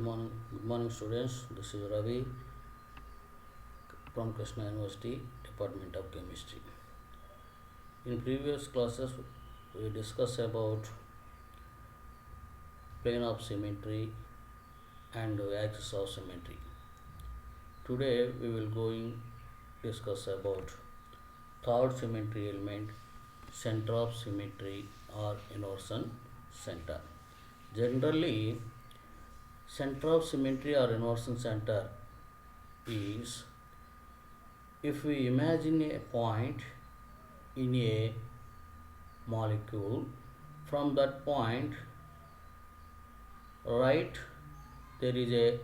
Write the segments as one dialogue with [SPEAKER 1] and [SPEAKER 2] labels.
[SPEAKER 1] Good morning, students. This is Ravi from Krishna University, Department of Chemistry. In previous classes, we discussed about plane of symmetry and axis of symmetry. Today, we will discuss about third symmetry element, center of symmetry or inversion center. Generally, center of symmetry or inversion center is if we imagine a point in a molecule, from that point right there is a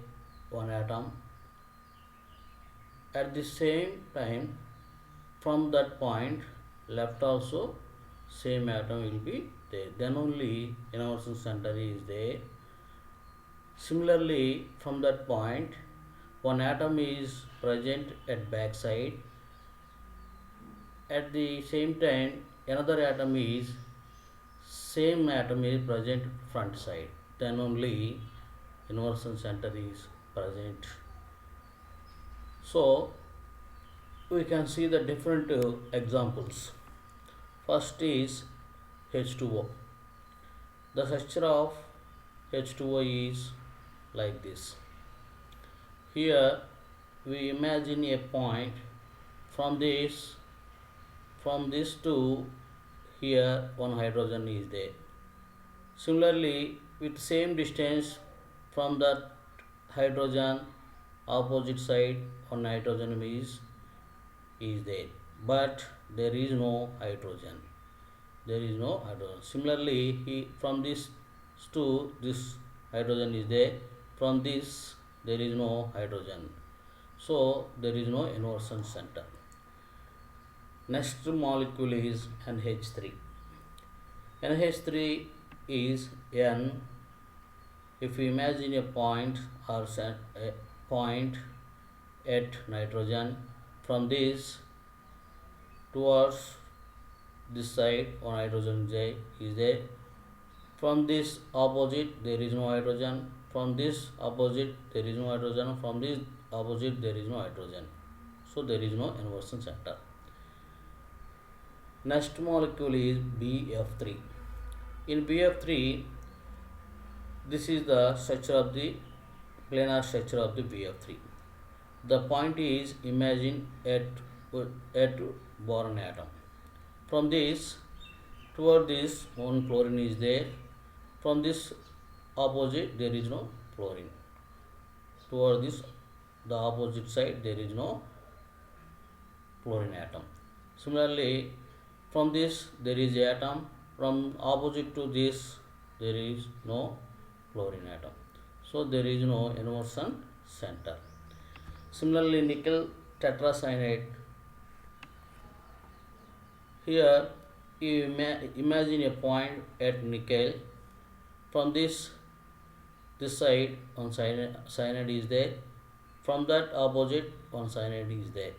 [SPEAKER 1] one atom, at the same time from that point left also same atom will be there, then only inversion center is there. Similarly, from that point one atom is present at back side, at the same time another atom is present front side, then only inversion center is present. So we can see the different examples. First is H2O. The structure of H2O is like this. Here we imagine a point from this to here one hydrogen is there. Similarly, with same distance from that hydrogen opposite side one nitrogen is there, but there is no hydrogen. Similarly, from this to this hydrogen is there, from this there is no hydrogen, so there is no inversion center. Next molecule is NH3. NH3 is N. If we imagine a point at nitrogen, from this towards this side one hydrogen is there, from this opposite there is no hydrogen, from this opposite there is no hydrogen, from this opposite there is no hydrogen, so there is no inversion center. Next molecule is BF3. In BF3, this is the structure of the planar structure of the BF3. The point is imagine at boron atom. From this toward this one chlorine is there, from this opposite there is no chlorine, toward this the opposite side there is no chlorine atom. Similarly, from this there is atom, from opposite to this there is no chlorine atom, so there is no inversion center. Similarly, nickel tetracyanide. Here you imagine a point at nickel, from this side one cyanide is there, from that opposite one cyanide is there,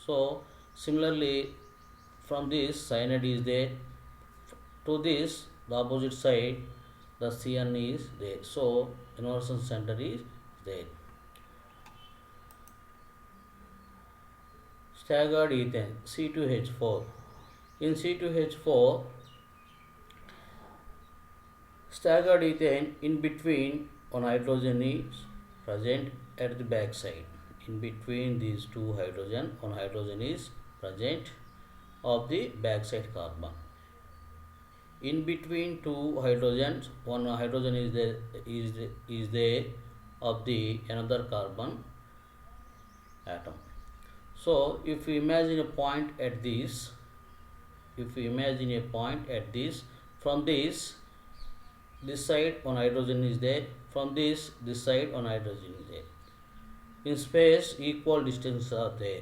[SPEAKER 1] so similarly from this cyanide is there, to this the opposite side the CN is there, so inversion center is there. Staggered ethane C2H4. In C2H4, staggered ethane, in between one hydrogen is present at the back side. In between these two hydrogen, one hydrogen is present of the backside carbon. In between two hydrogens, one hydrogen is there of the another carbon atom. So if we imagine a point at this, from this side one hydrogen is there, from this side one hydrogen is there. In space, equal distance are there,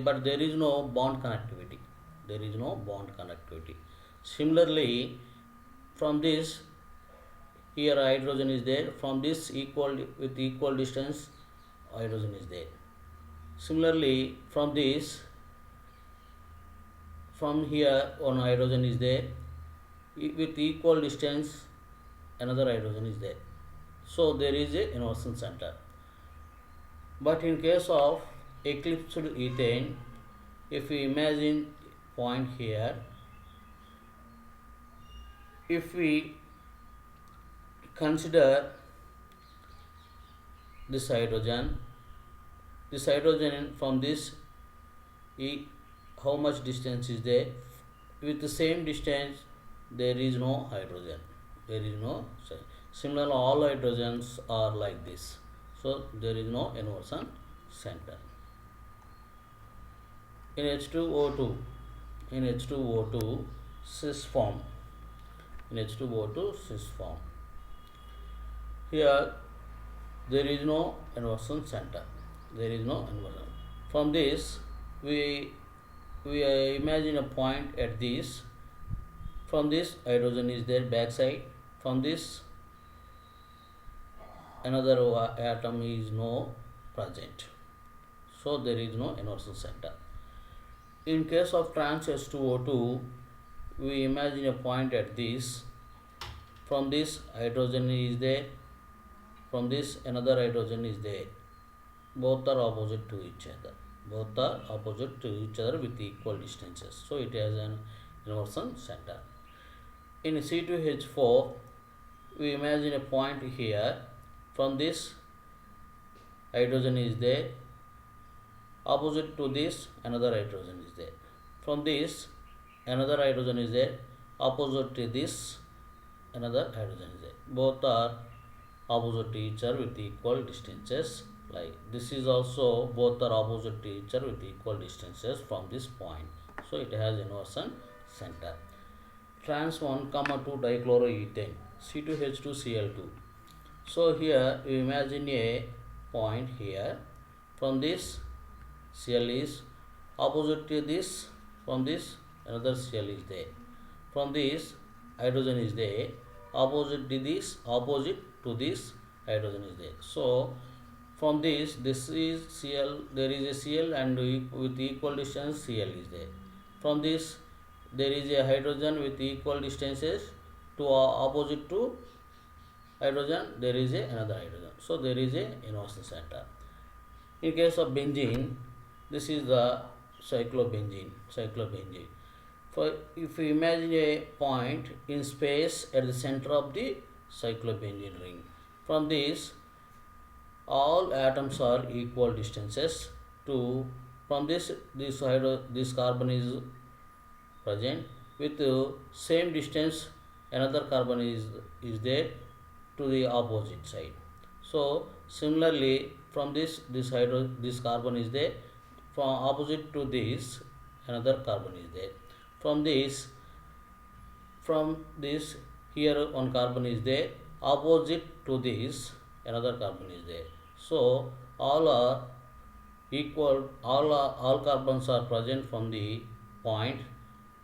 [SPEAKER 1] but there is no bond connectivity. Similarly, from this here hydrogen is there, from this with equal distance hydrogen is there. Similarly, from here one hydrogen is there, with equal distance another hydrogen is there. So there is a inversion center. But in case of eclipsed ethane, if we imagine point here, if we consider this hydrogen from this, how much distance is there? With the same distance, there is no hydrogen. There is no. Similarly, all hydrogens are like this. So there is no inversion center. In H2O2, cis form. In H2O2 cis form. Here there is no inversion center. There is no inversion. From this, we imagine a point at this. From this, hydrogen is there backside. From this, another atom is no present. So there is no inversion center. In case of trans H2O2, we imagine a point at this. From this, hydrogen is there. From this, another hydrogen is there. Both are opposite to each other. Both are opposite to each other with equal distances. So it has an inversion center. In C2H4, we imagine a point here. From this, hydrogen is there. Opposite to this, another hydrogen is there. From this, another hydrogen is there. Opposite to this, another hydrogen is there. Both are opposite to each other with equal distances. Like this is also, both are opposite to each other with equal distances from this point. So it has inversion center. Trans 1, 2 dichloroethane, C2H2Cl2. So here you imagine a point here. From this, Cl is opposite to this. From this, another Cl is there. From this, hydrogen is there. Opposite to this, hydrogen is there. So from this is Cl, there is a Cl, and with equal distance Cl is there. From this, there is a hydrogen with equal distances to opposite to hydrogen, there is another hydrogen. So there is a inversion center. In case of benzene, this is the cyclobenzene. For if you imagine a point in space at the center of the cyclobenzene ring, from this, all atoms are equal distances to. From this carbon is present with same distance. Another carbon is there to the opposite side. So similarly, from this carbon is there. From opposite to this, another carbon is there. From this here one carbon is there. Opposite to this, another carbon is there. So all are equal. All carbons are present from the point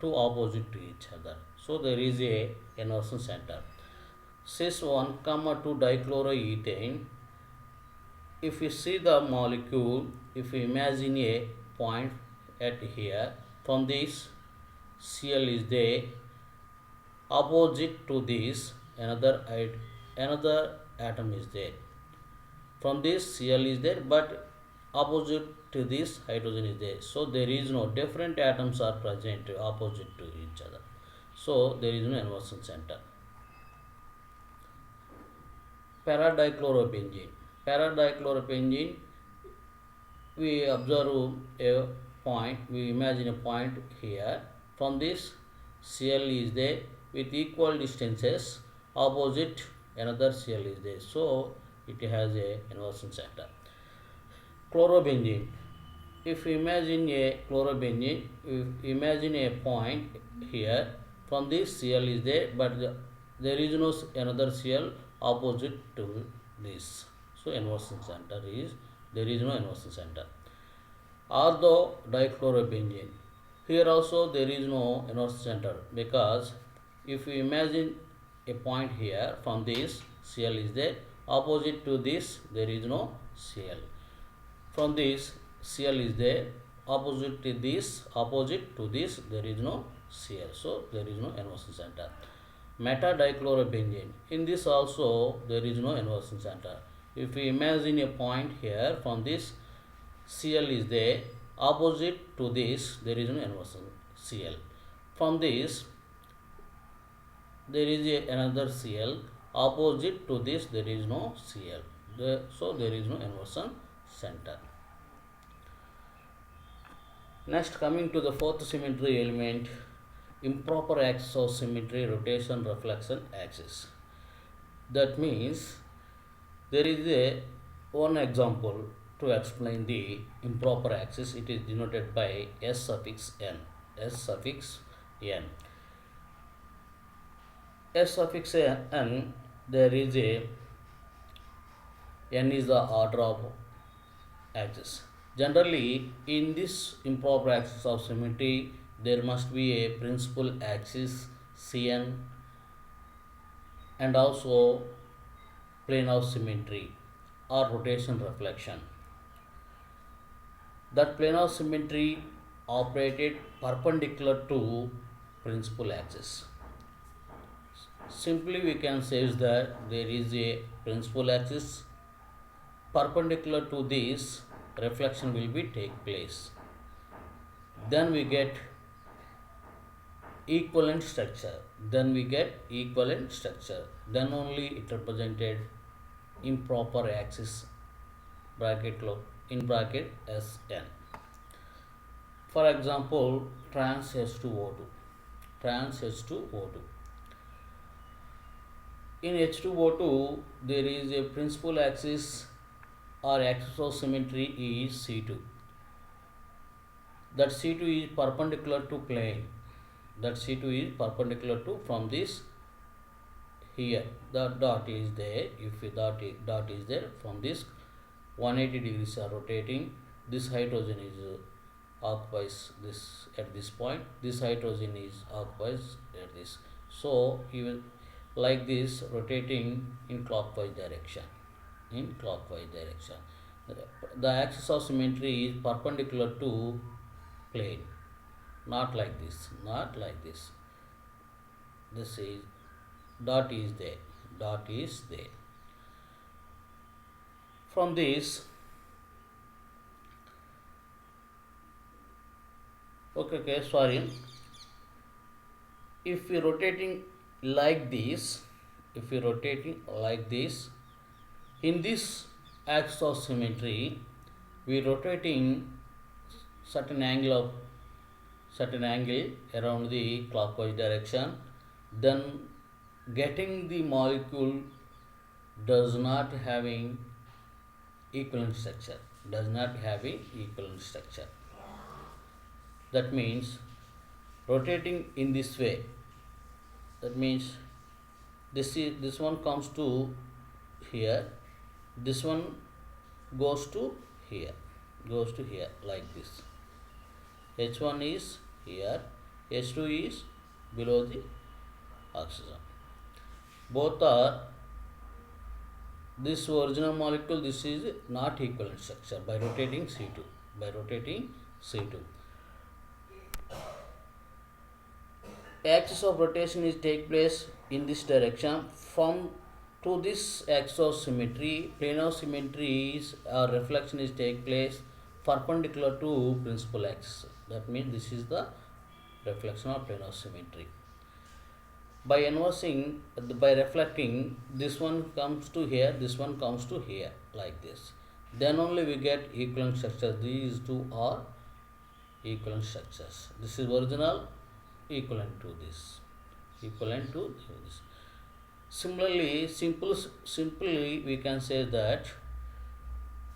[SPEAKER 1] to opposite to each other. So there is a inversion center. Cis 1, 2 dichloroethane. If you see the molecule, if you imagine a point at here, from this Cl is there. Opposite to this, another atom is there. From this Cl is there, but opposite to this hydrogen is there. So there is no, different atoms are present opposite to each other. So there is no inversion center. Para-dichlorobenzene, we observe a point, we imagine a point here. From this, Cl is there with equal distances. Opposite, another Cl is there. So it has a inversion center. Chlorobenzene. If you imagine a chlorobenzene, imagine a point here. From this Cl is there, but there is no another Cl opposite to this. So inversion center is, there is no inversion center. Although dichlorobenzene, here also there is no inversion center, because if you imagine a point here, from this Cl is there, opposite to this there is no Cl. From this Cl is there, opposite to this there is no Cl. So there is no inversion center. metadichlorobenzene. In this also there is no inversion center. If we imagine a point here, from this Cl is there, opposite to this there is no inversion Cl. From this there is another Cl, opposite to this there is no Cl. So there is no inversion center. Next, coming to the fourth symmetry element, improper axis of symmetry, rotation, reflection axis. That means there is a one example to explain the improper axis. It is denoted by S suffix n. S suffix n. S suffix n, there is a n is the order of axis. Generally, in this improper axis of symmetry, there must be a principal axis Cn and also plane of symmetry or rotation reflection. That plane of symmetry operated perpendicular to principal axis. Simply we can say is that there is a principal axis, perpendicular to this reflection will be take place. Then we get equivalent structure. Then only it represented improper axis in bracket Sn. For example, trans H2O2. In H2O2, there is a principal axis or axis of symmetry is C2. That C2 is perpendicular to plane. That C2 is perpendicular to from this here. The dot is there. If the dot is there, from this 180 degrees are rotating. This hydrogen is occupies this at this point. This hydrogen is occupies at this. So even like this, rotating in clockwise direction. The axis of symmetry is perpendicular to plane. Not like this. This is dot is there. From this, sorry. If we rotating like this, in this axis of symmetry, we rotating certain angle around the clockwise direction, then getting the molecule does not having equivalent structure. That means rotating in this way. That means this one comes to here, this one goes to here like this. H1 is here, H2 is below the oxygen. Both are this original molecule, this is not equivalent structure by rotating C2. Axis of rotation is take place in this direction. From to this axis of symmetry, plane of symmetry is reflection is take place perpendicular to principal axis. That means this is the reflection of plane of symmetry. By reflecting, this one comes to here, this one comes to here like this. Then only we get equivalent structures. These two are equivalent structures. This is original, equivalent to this. Similarly, simply we can say that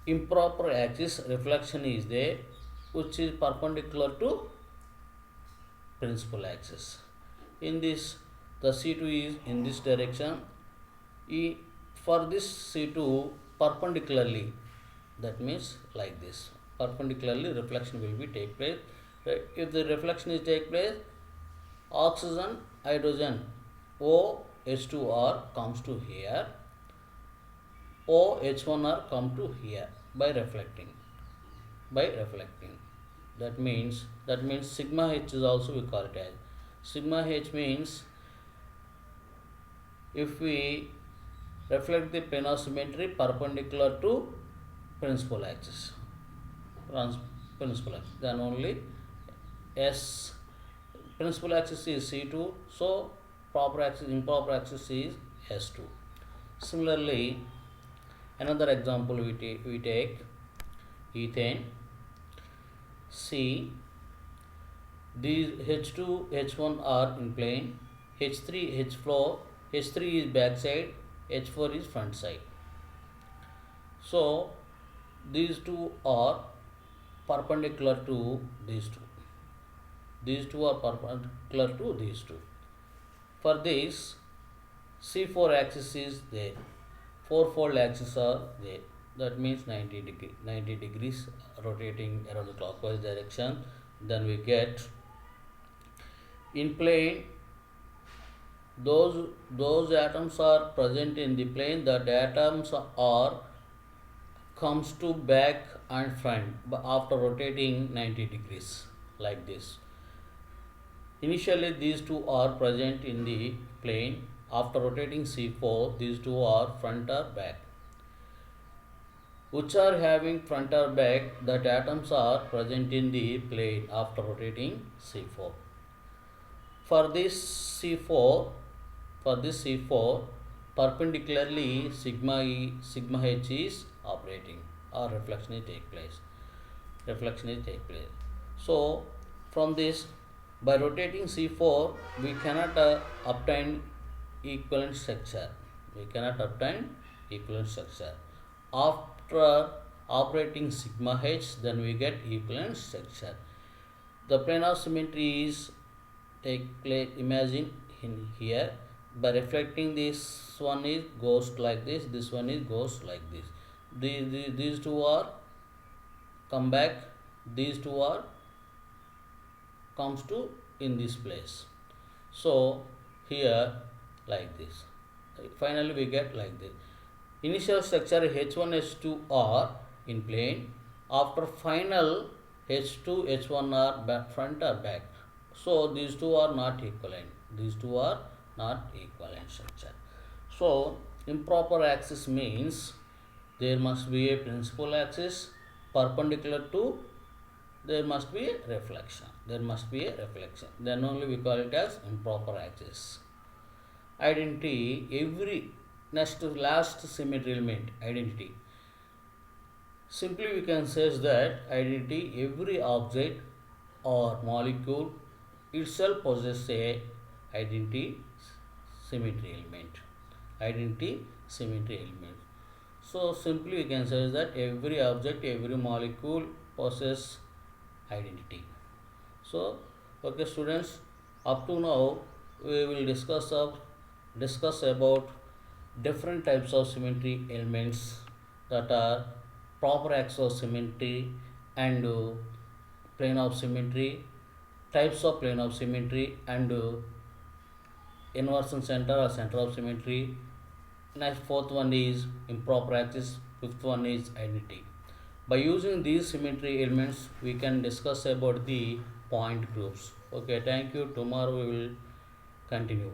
[SPEAKER 1] improper axis reflection is there, which is perpendicular to principal axis. In this, the C2 is in this direction. For this C2 perpendicularly, that means like this, perpendicularly reflection will be take place. If the reflection is take place, oxygen, hydrogen, OH2R comes to here, OH1R come to here by reflecting. That means sigma H is also we call it as sigma H means if we reflect the planar symmetry perpendicular to principal axis, principal axis, then only S principal axis is C2, so improper axis is S2. Similarly, another example we take ethane. See, these H2, H1 are in plane, H3 is back side, H4 is front side. So these two are perpendicular to these two. These two are perpendicular to these two. For this, C4 axis is there, fourfold axis are there. That means 90 degrees rotating around the clockwise direction. Then we get in plane, those atoms are present in the plane. That atoms are comes to back and front after rotating 90 degrees like this. Initially these two are present in the plane. After rotating C4, these two are front or back. Which are having front or back, that atoms are present in the plane after rotating C4. For this C4, perpendicularly sigma H is operating, or reflection is take place. So from this, by rotating C4, we cannot obtain equivalent structure. After operating sigma H, then we get equivalent structure. The planar symmetry is take place. Imagine in here, by reflecting this one is goes like this. This one is goes like this. These two are come back. These two are comes to in this place. So here like this. Finally we get like this. Initial structure H1, H2 are in plane. After final H2, H1 are front or back. So these two are not equivalent. Structure. So improper axis means there must be a principal axis perpendicular to, there must be a reflection. Then only we call it as improper axis. Identity, last symmetry element, identity. Simply we can say that identity, every object or molecule itself possesses a identity symmetry element. So simply we can say that every object, every molecule possesses identity. So okay students, up to now we will discuss about different types of symmetry elements, that are proper axis of symmetry and plane of symmetry, types of plane of symmetry, and inversion center or center of symmetry. Next, fourth one is improper axis, fifth one is identity. By using these symmetry elements, we can discuss about the point groups. Okay, thank you. Tomorrow we will continue.